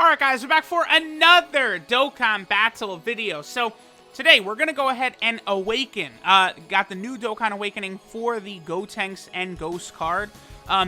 Alright guys, we're back for another Dokkan Battle video. So, today we're going to go ahead and awaken. Got the new Dokkan Awakening for the Gotenks and Ghost card.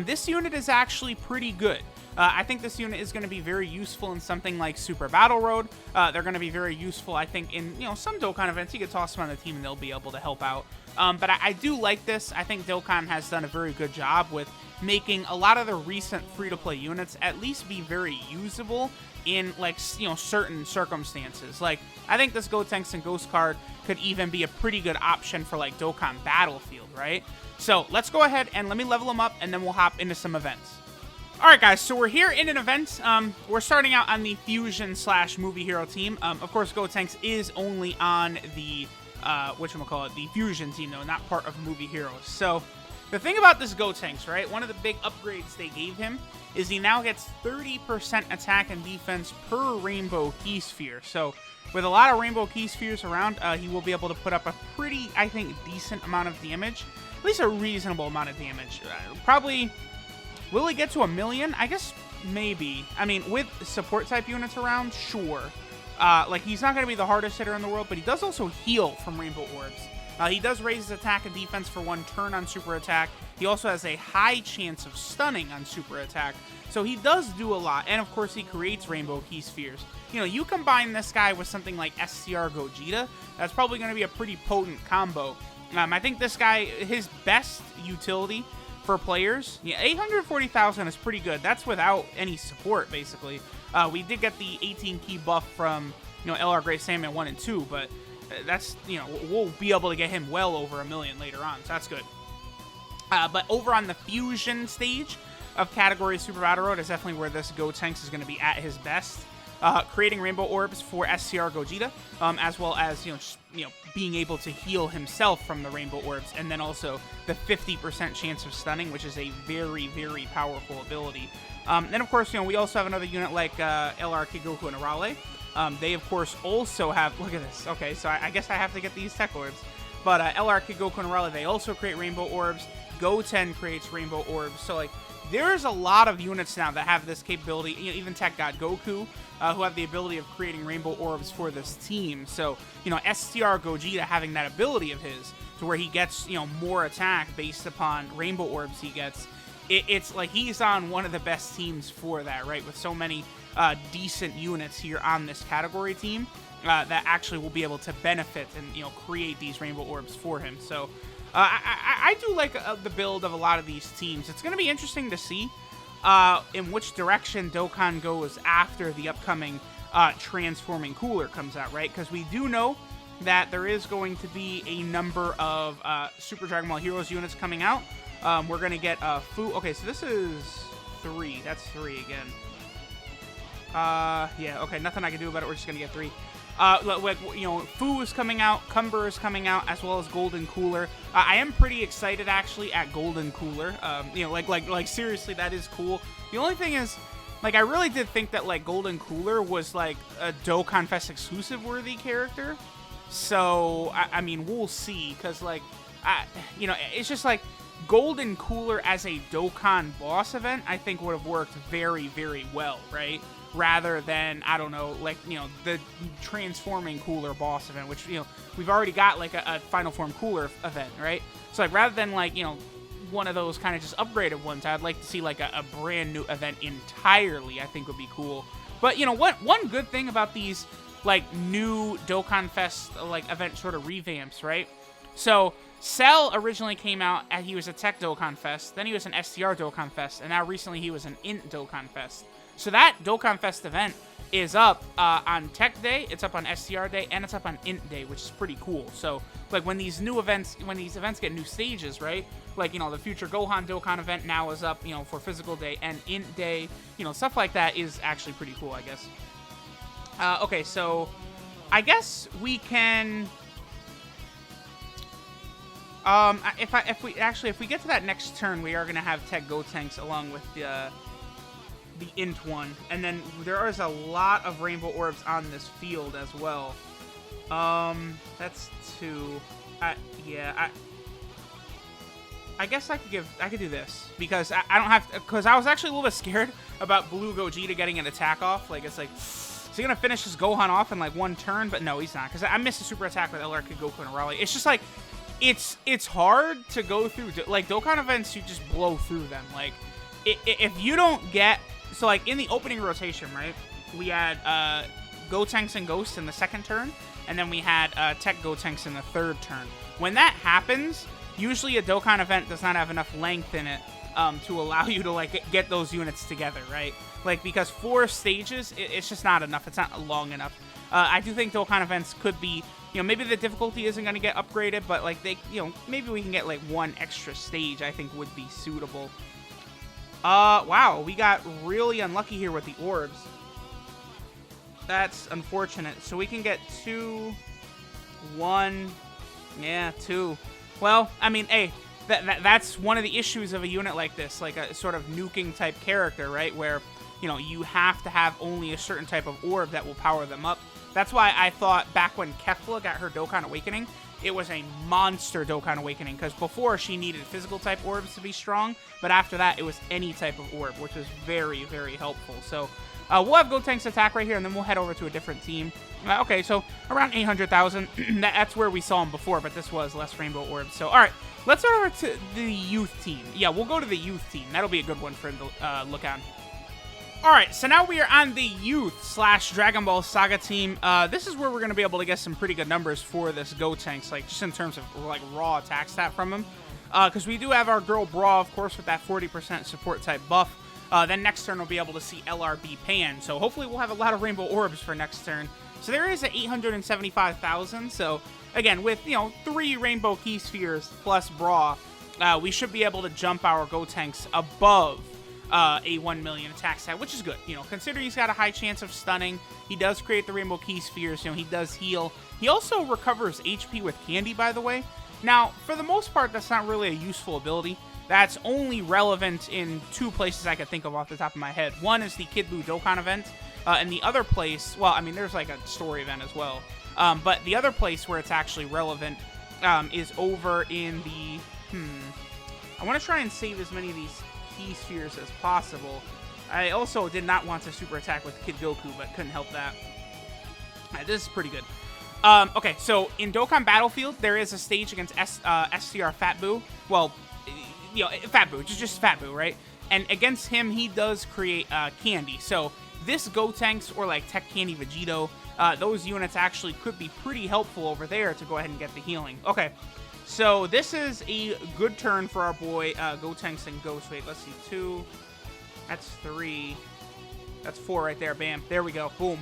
This unit is actually pretty good. I think this unit is going to be very useful in something like Super Battle Road. They're going to be very useful, I think, in some Dokkan events. You can toss them on the team and they'll be able to help out. But I do like this. I think Dokkan has done a very good job with making a lot of the recent free-to-play units at least be very usable in, like, certain circumstances. Like, I think this Gotenks and Ghost card could even be a pretty good option for, like, Dokkan Battlefield, right? So, let's go ahead and let me level them up, and then we'll hop into some events. Alright guys, so we're here in an event. We're starting out on the Fusion / Movie Hero team. Of course, Gotenks is only on the, the Fusion team, though, not part of Movie Heroes. So, the thing about this Gotenks, right, one of the big upgrades they gave him is he now gets 30% attack and defense per Rainbow Key Sphere. So, with a lot of Rainbow Key Spheres around, he will be able to put up a pretty, I think, decent amount of damage. At least a reasonable amount of damage. Probably, will he get to 1 million? I guess maybe. I mean, with support-type units around, sure. Like, he's not going to be the hardest hitter in the world, but he does also heal from Rainbow Orbs. He does raise his attack and defense for 1 turn on super attack. He also has a high chance of stunning on super attack. So he does do a lot. And of course, he creates Rainbow Key Spheres. You combine this guy with something like SCR Gogeta, that's probably going to be a pretty potent combo. I think this guy, his best utility for players, 840,000 is pretty good. That's without any support, basically. We did get the 18 key buff from, LR Great Saiyaman 1 and 2, but that's, we'll be able to get him well over 1 million later on, so that's good. But over on the Fusion stage of category Super Battle Road is definitely where this Gotenks is going to be at his best. Creating Rainbow Orbs for SCR Gogeta, as well as, being able to heal himself from the Rainbow Orbs, and then also the 50% chance of stunning, which is a very, very powerful ability. Then, of course, we also have another unit like LR Kigoku and Arale. They, of course, also have... Look at this. Okay, so I guess I have to get these Tech Orbs. But LR Kigoku and Arale, they also create Rainbow Orbs. Goten creates Rainbow Orbs. So, like, there's a lot of units now that have this capability. Even Tech God Goku, who have the ability of creating Rainbow Orbs for this team. So, STR Gogeta having that ability of his to where he gets, more attack based upon Rainbow Orbs he gets. It's like he's on one of the best teams for that, right? With so many decent units here on this category team that actually will be able to benefit and, create these Rainbow Orbs for him. So, I do like the build of a lot of these teams. It's going to be interesting to see in which direction Dokkan goes after the upcoming Transforming Cooler comes out, right? Because we do know that there is going to be a number of Super Dragon Ball Heroes units coming out. We're going to get Fu. Okay, so this is 3. That's 3 again. Yeah, okay, nothing I can do about it. We're just going to get 3. Fu is coming out, Cumber is coming out, as well as Golden Cooler. I am pretty excited, actually, at Golden Cooler. Seriously, that is cool. The only thing is, I really did think that, Golden Cooler was, a Dokkan Fest exclusive worthy character. So, I mean, we'll see, because, it's just, Golden Cooler as a Dokkan boss event, I think would have worked very, very well, right? Rather than, I don't know, the Transforming Cooler boss event, which, we've already got, a Final Form Cooler event, right? So, rather than, one of those kind of just upgraded ones, I'd like to see, a brand new event entirely, I think would be cool. But, one good thing about these, new Dokkan Fest, event sort of revamps, right? So, Cell originally came out, and he was a Tech Dokkan Fest, then he was an STR Dokkan Fest, and now recently he was an Int Dokkan Fest. So that Dokkan Fest event is up on Tech Day, it's up on STR Day, and it's up on Int Day, which is pretty cool. So, when these events get new stages, right? The Future Gohan Dokkan event now is up, for Physical Day and Int Day. Stuff like that is actually pretty cool, I guess. Okay, so I guess we can... if we get to that next turn, we are going to have Tech Gotenks along with the Int one, and then there is a lot of Rainbow Orbs on this field as well. That's 2. I guess I could do this because I don't have to, because I was actually a little bit scared about Blue Gogeta getting an attack off. Like, it's like, is he gonna finish his Gohan off in like one turn? But no, he's not, because I missed a super attack with LR Kid Goku and Raleigh. It's just like, it's hard to go through. Like, Dokkan events, you just blow through them. Like, if you don't get, so like in the opening rotation, right, we had Gotenks and Ghost in the second turn, and then we had Tech Gotenks in the third turn. When that happens, usually a Dokkan event does not have enough length in it to allow you to like get those units together, right? Like, because 4 stages, it's just not enough. It's not long enough. I do think Dokkan events could be, you know, maybe the difficulty isn't going to get upgraded, but like they, you know, maybe we can get like 1 extra stage. I think would be suitable. Wow, we got really unlucky here with the orbs. That's unfortunate. So we can get 2, 1, yeah, 2. Well, I mean, hey, that's one of the issues of a unit like this, like a sort of nuking type character, right? Where, you know, you have to have only a certain type of orb that will power them up. That's why I thought back when Kefla got her Dokkan Awakening, it was a monster Dokkan Awakening, because before she needed physical type orbs to be strong, but after that it was any type of orb, which was very, very helpful. So we'll have Gotenks attack right here, and then we'll head over to a different team. Okay, so around 800,000. That's where we saw him before, but this was less rainbow orbs. So, all right, let's go over to the youth team. Yeah, we'll go to the youth team. That'll be a good one for him to look on. All right, so now we are on the youth / Dragon Ball Saga team. This is where we're going to be able to get some pretty good numbers for this Gotenks, like just in terms of like raw attack stat from him. Because we do have our girl Bra, of course, with that 40% support type buff. Then next turn we'll be able to see LRB Pan. So hopefully we'll have a lot of rainbow orbs for next turn. So there is at 875,000. So again, with, you know, 3 rainbow key spheres plus Bra, we should be able to jump our Gotenks above a 1 million attack stat, which is good. You know, considering he's got a high chance of stunning, he does create the rainbow key spheres. You know, he does heal. He also recovers HP with candy, by the way. Now, for the most part, that's not really a useful ability. That's only relevant in 2 places I could think of off the top of my head. One is the Kid Buu Dokkan event, and the other place, well, I mean, there's like a story event as well. But the other place where it's actually relevant is over in the, I want to try and save as many of these key spheres as possible. I also did not want to super attack with Kid Goku, but couldn't help that. This is pretty good. Okay, so in Dokkan Battlefield, there is a stage against SCR Fat Buu. Well, you know, Fat Buu, just Fat Buu, right? And against him, he does create candy. So this Gotenks or like Tech Candy Vegito, those units actually could be pretty helpful over there to go ahead and get the healing. Okay, so this is a good turn for our boy Gotenks and Ghost. Wait, let's see, 2. That's 3. That's 4 right there. Bam. There we go. Boom.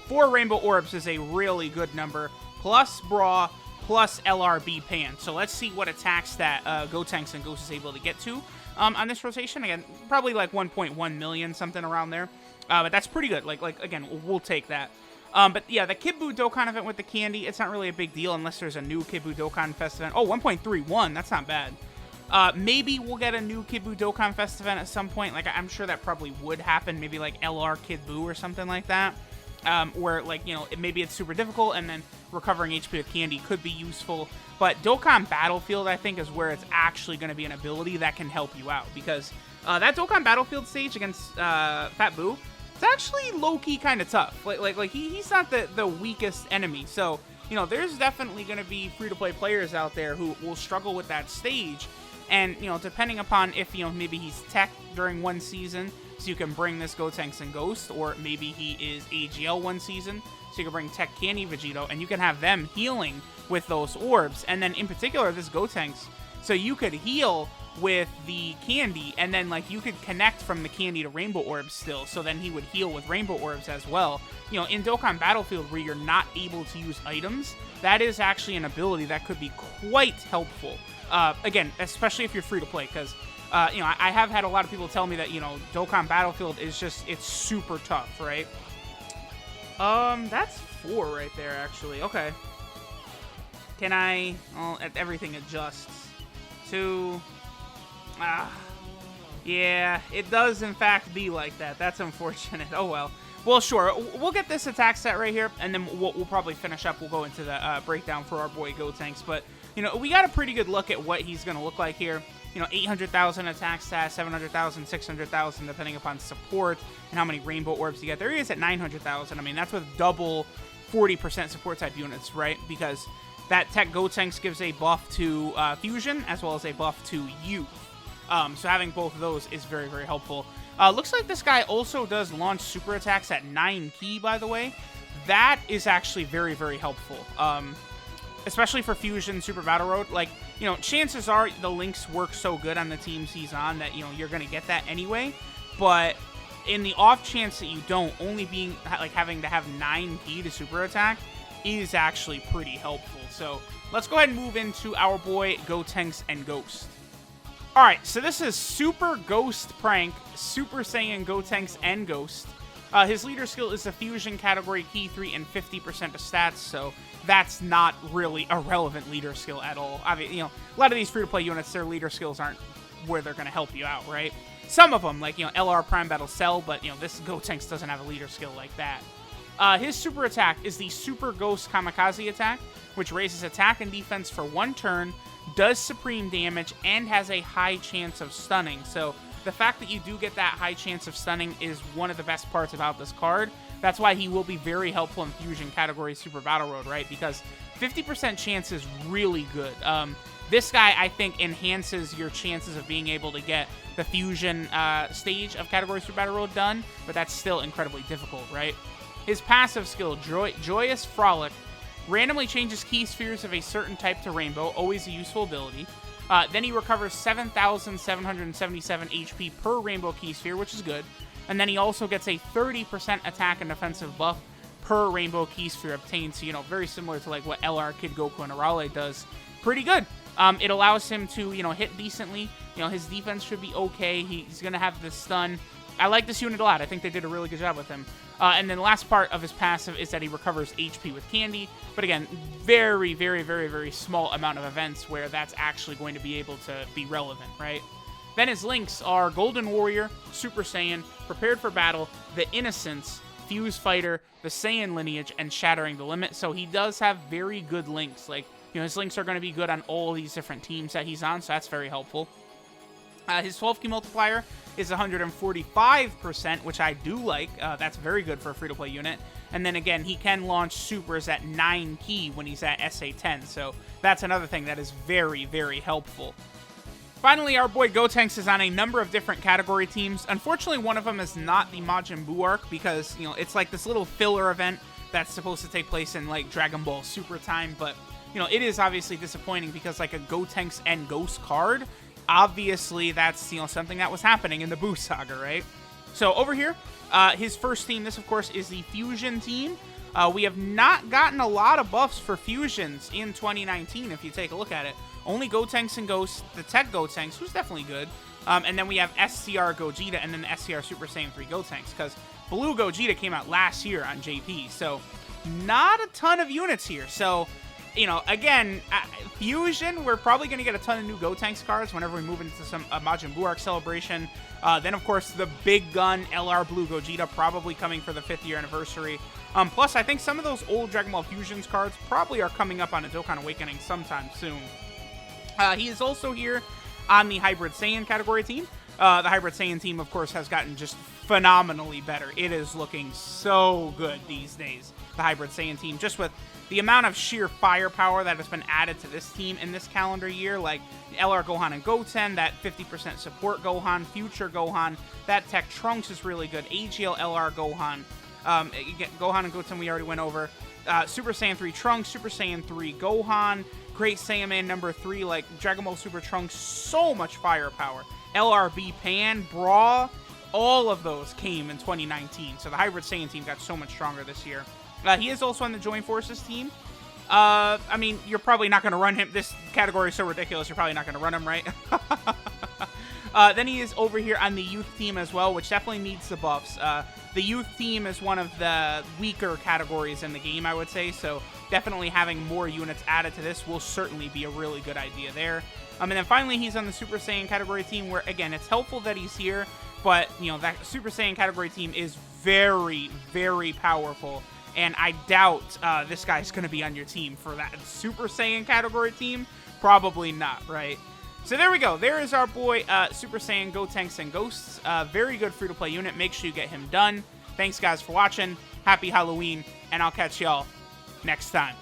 4 rainbow orbs is a really good number. Plus Bra, plus LRB Pan. So let's see what attacks that Gotenks and Ghost is able to get to on this rotation. Again, probably like 1.1 million, something around there. But that's pretty good. Like again, we'll take that. But yeah, the Kid Buu Dokkan event with the candy, it's not really a big deal unless there's a new Kid Buu Dokkan Fest event. Oh, 1.31, that's not bad. Maybe we'll get a new Kid Buu Dokkan Fest event at some point. Like, I'm sure that probably would happen. Maybe like LR Kid Buu or something like that. Where, like, you know, maybe it's super difficult and then recovering HP with candy could be useful. But Dokkan Battlefield, I think, is where it's actually going to be an ability that can help you out. Because that Dokkan Battlefield stage against Fat Buu, it's actually low-key kind of tough. Like he's not the weakest enemy. So, you know, there's definitely going to be free-to-play players out there who will struggle with that stage. And, you know, depending upon if, you know, maybe he's tech during one season, so you can bring this Gotenks and Ghost, or maybe he is AGL one season, so you can bring Tech Candy Vegito, and you can have them healing with those orbs. And then, in particular, this Gotenks, so you could heal with the candy, and then, like, you could connect from the candy to rainbow orbs still, so then he would heal with rainbow orbs as well. You know, in Dokkan Battlefield, where you're not able to use items, that is actually an ability that could be quite helpful. Again, especially if you're free to play, because you know, I have had a lot of people tell me that, you know, Dokkan Battlefield is just, it's super tough, right? That's 4 right there, actually. Okay. Can I, oh, everything adjusts. 2, yeah, it does in fact be like that. That's unfortunate. Oh, well. Well, sure. We'll get this attack set right here, and then we'll probably finish up. We'll go into the breakdown for our boy Gotenks, but, you know, we got a pretty good look at what he's going to look like here. you know, 800,000 attack stats, 700,000, 600,000, depending upon support and how many rainbow orbs you get. There he is at 900,000. I mean, that's with double 40% support type units, right? Because that Tech Gotenks gives a buff to Fusion as well as a buff to Youth. So having both of those is very, very helpful. Looks like this guy also does launch super attacks at 9 key, by the way. That is actually very, very helpful. Especially for Fusion Super Battle Road. Like, you know, chances are the links work so good on the teams he's on that, you know, you're going to get that anyway. But in the off chance that you don't, only being, like, having to have 9 key to super attack is actually pretty helpful. So let's go ahead and move into our boy Gotenks and Ghost. Alright, so this is Super Ghost Prank, Super Saiyan Gotenks and Ghost. His leader skill is the Fusion category key 3 and 50% of stats, so that's not really a relevant leader skill at all. Obviously, you know, a lot of these free-to-play units, their leader skills aren't where they're going to help you out, right? Some of them, like, you know, LR Prime Battle Cell, but, you know, this Gotenks doesn't have a leader skill like that. His super attack is the Super Ghost Kamikaze attack, which raises attack and defense for 1 turn, does supreme damage, and has a high chance of stunning. So the fact that you do get that high chance of stunning is one of the best parts about this card. That's why he will be very helpful in Fusion category Super Battle Road, right? Because 50% chance is really good. This guy, I think, enhances your chances of being able to get the Fusion stage of category Super Battle Road done, but that's still incredibly difficult, right? His passive skill, Joyous Frolic, randomly changes key spheres of a certain type to rainbow, always a useful ability. Then he recovers 7,777 HP per rainbow key sphere, which is good. And then he also gets a 30% attack and defensive buff per rainbow key sphere obtained. So, you know, very similar to like what LR Kid Goku and Arale does. Pretty good. It allows him to, you know, hit decently. You know, his defense should be okay. He's going to have the stun. I like this unit a lot. I think they did a really good job with him. And then the last part of his passive is that he recovers HP with candy. But again, very, very, very, very small amount of events where that's actually going to be able to be relevant, right? Then his links are Golden Warrior, Super Saiyan, Prepared for Battle, The Innocence, Fuse Fighter, the Saiyan Lineage, and Shattering the Limit. So he does have very good links. Like, you know, his links are going to be good on all these different teams that he's on, so that's very helpful. His 12 key multiplier is 145%, which I do like. That's very good for a free-to-play unit. And then again, he can launch supers at 9 key when he's at SA10, so that's another thing that is very, very helpful. Finally, our boy Gotenks is on a number of different category teams. Unfortunately, one of them is not the Majin Buu arc because, you know, it's like this little filler event that's supposed to take place in, like, Dragon Ball Super time. But, you know, it is obviously disappointing because, like, a Gotenks and Ghost card, obviously that's, you know, something that was happening in the Buu saga, right? So over here, his first team, this, of course, is the Fusion team. We have not gotten a lot of buffs for Fusions in 2019, if you take a look at it. Only Gotenks and Ghost, the Tech Gotenks, who's definitely good. And then we have SCR Gogeta and then the SCR Super Saiyan 3 Gotenks, because Blue Gogeta came out last year on JP, so not a ton of units here. So, you know, again, Fusion, we're probably going to get a ton of new Gotenks cards whenever we move into some Majin Buu Arc celebration. Then, of course, the big gun LR Blue Gogeta probably coming for the 5th year anniversary. Plus, I think some of those old Dragon Ball Fusions cards probably are coming up on a Dokkan Awakening sometime soon. He is also here on the Hybrid Saiyan category team. The Hybrid Saiyan team, of course, has gotten just phenomenally better. It is looking so good these days, the Hybrid Saiyan team, just with the amount of sheer firepower that has been added to this team in this calendar year, like LR Gohan and Goten, that 50% support Gohan, Future Gohan, that Tech Trunks is really good, AGL LR Gohan, Gohan and Goten we already went over, Super Saiyan 3 Trunks, Super Saiyan 3 Gohan, Great Saiyaman number 3, like Dragon Ball Super Trunks, so much firepower. LRB Pan, Bra, all of those came in 2019. So the Hybrid Saiyan team got so much stronger this year. He is also on the Join Forces team. I mean, you're probably not going to run him. This category is so ridiculous, you're probably not going to run him, right? Then he is over here on the Youth team as well, which definitely needs the buffs. The Youth team is one of the weaker categories in the game, I would say, so definitely having more units added to this will certainly be a really good idea there. And then finally, he's on the Super Saiyan category team, where, again, it's helpful that he's here, but, you know, that Super Saiyan category team is very, very powerful, and I doubt this guy's going to be on your team for that Super Saiyan category team. Probably not, right? So there we go. There is our boy Super Saiyan Gotenks and Ghosts. Very good free-to-play unit. Make sure you get him done. Thanks, guys, for watching. Happy Halloween, and I'll catch y'all next time.